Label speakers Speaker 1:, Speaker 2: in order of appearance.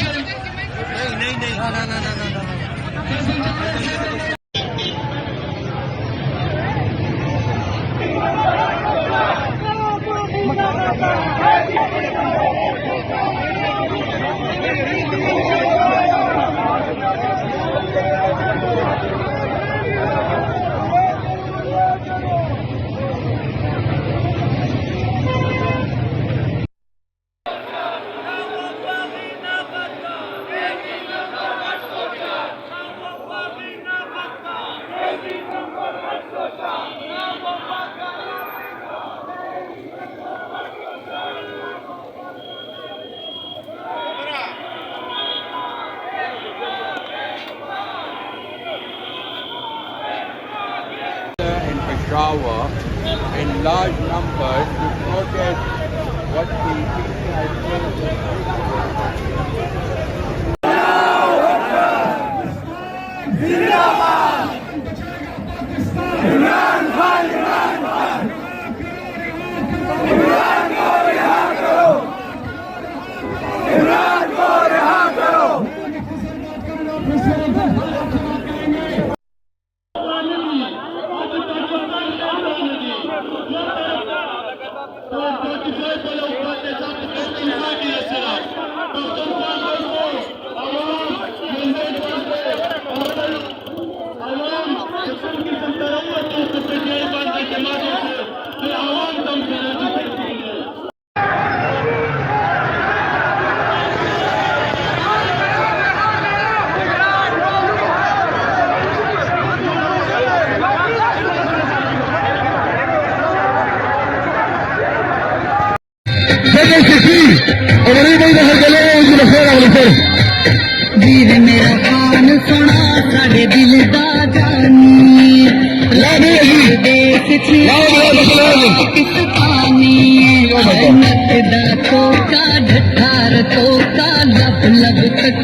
Speaker 1: नहीं नहीं ना ना ना ना ना
Speaker 2: Peshawar in large numbers to protest what the people have
Speaker 3: वीर मेरा खान सुना साढ़े दिल दा जानी देख किस पानी नचदा तो का ढठार तो का लब लब तक